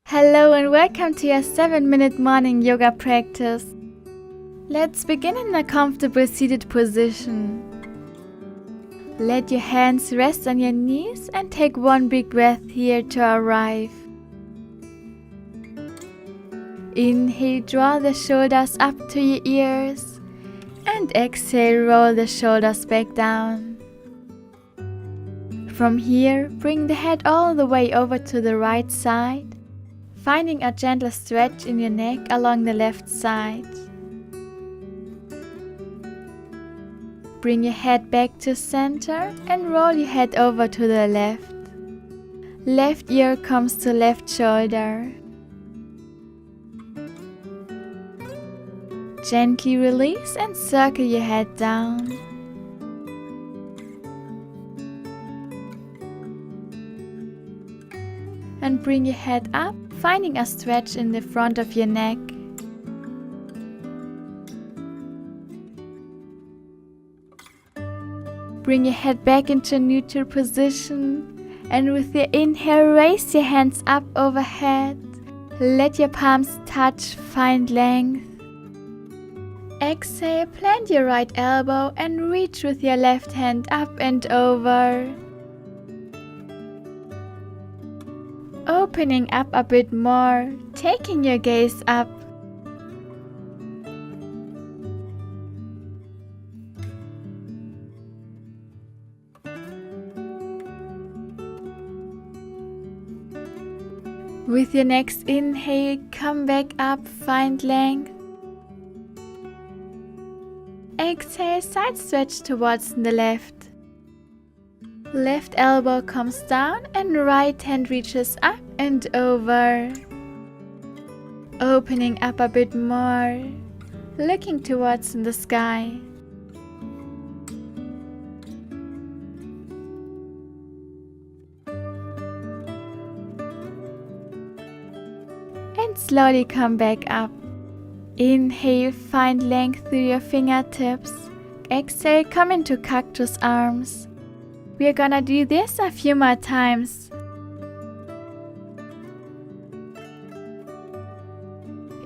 Hello and welcome to your 7-minute morning yoga practice. Let's begin in a comfortable seated position. Let your hands rest on your knees and take one big breath here to arrive. Inhale, draw the shoulders up to your ears and exhale, roll the shoulders back down. From here, bring the head all the way over to the right side, finding a gentle stretch in your neck along the left side. Bring your head back to center and roll your head over to the left. Left ear comes to left shoulder. Gently release and circle your head down. And bring your head up, finding a stretch in the front of your neck. Bring your head back into neutral position, and with your inhale, raise your hands up overhead. Let your palms touch, find length. Exhale, plant your right elbow and reach with your left hand up and over. Opening up a bit more, taking your gaze up. With your next inhale, come back up, find length. Exhale, side stretch towards the left. Left elbow comes down and right hand reaches up and over. Opening up a bit more, looking towards the sky. And slowly come back up. Inhale, find length through your fingertips. Exhale, come into cactus arms. We're gonna do this a few more times.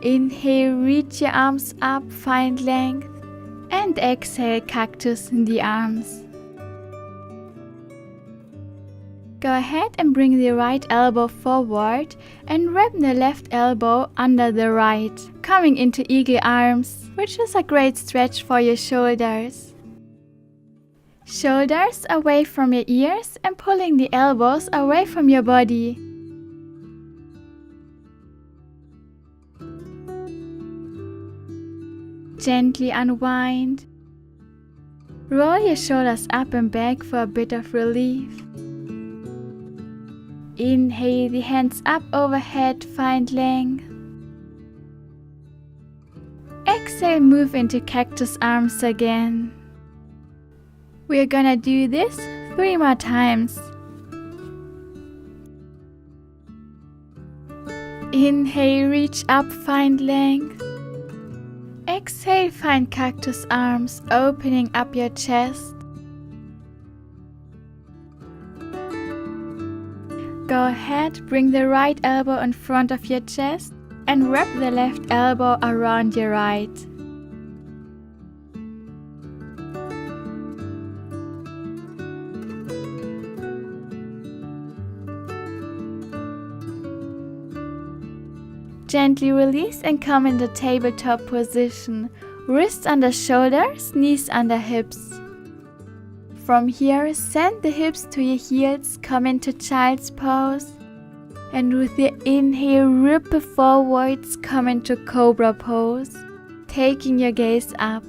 Inhale, reach your arms up, find length. And exhale, cactus in the arms. Go ahead and bring the right elbow forward and wrap the left elbow under the right, coming into eagle arms, which is a great stretch for your shoulders. Shoulders away from your ears and pulling the elbows away from your body. Gently unwind. Roll your shoulders up and back for a bit of relief. Inhale, the hands up overhead, find length. Exhale, move into cactus arms again. We're gonna do this 3 more times. Inhale, reach up, find length. Exhale, find cactus arms, opening up your chest. Go ahead, bring the right elbow in front of your chest and wrap the left elbow around your right. Gently release and come in the tabletop position. Wrists under shoulders, knees under hips. From here, send the hips to your heels, come into child's pose. And with your inhale, ripple forwards, come into cobra pose, taking your gaze up.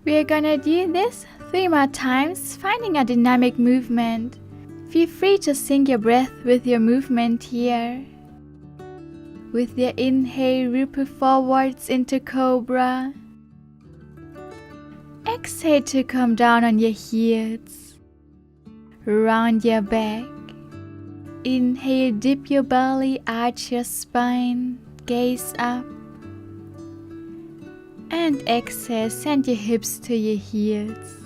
We are gonna do this 3 more times, finding a dynamic movement. Feel free to sync your breath with your movement here. With your inhale, ripple forwards into cobra. Exhale to come down on your heels. Round your back. Inhale, dip your belly, arch your spine, gaze up. And exhale, send your hips to your heels.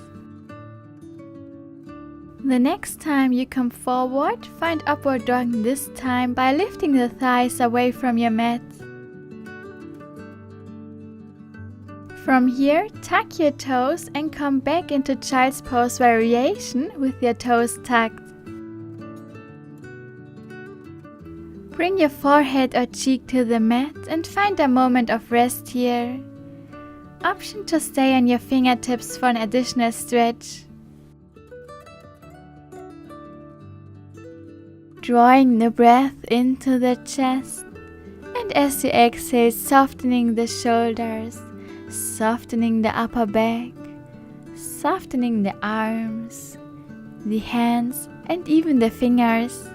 The next time you come forward, find upward dog this time by lifting the thighs away from your mat. From here, tuck your toes and come back into child's pose variation with your toes tucked. Bring your forehead or cheek to the mat and find a moment of rest here. Option to stay on your fingertips for an additional stretch. Drawing the breath into the chest, and as you exhale, softening the shoulders, softening the upper back, softening the arms, the hands, and even the fingers.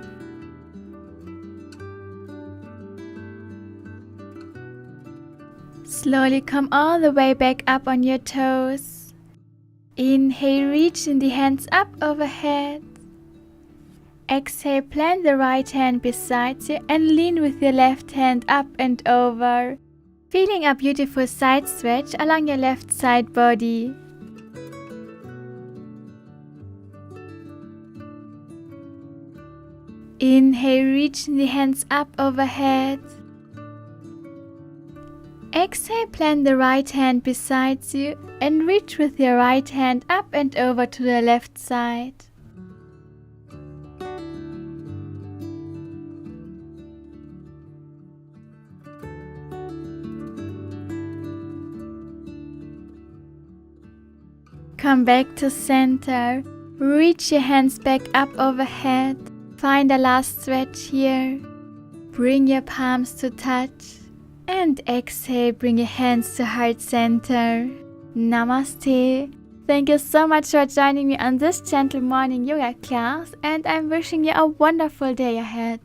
Slowly come all the way back up on your toes. Inhale, reaching the hands up overhead. Exhale, plant the right hand beside you and lean with your left hand up and over, feeling a beautiful side stretch along your left side body. Inhale, reaching the hands up overhead. Exhale, plant the right hand beside you and reach with your right hand up and over to the left side. Come back to center. Reach your hands back up overhead. Find a last stretch here. Bring your palms to touch. And exhale, bring your hands to heart center. Namaste. Thank you so much for joining me on this gentle morning yoga class, and I'm wishing you a wonderful day ahead.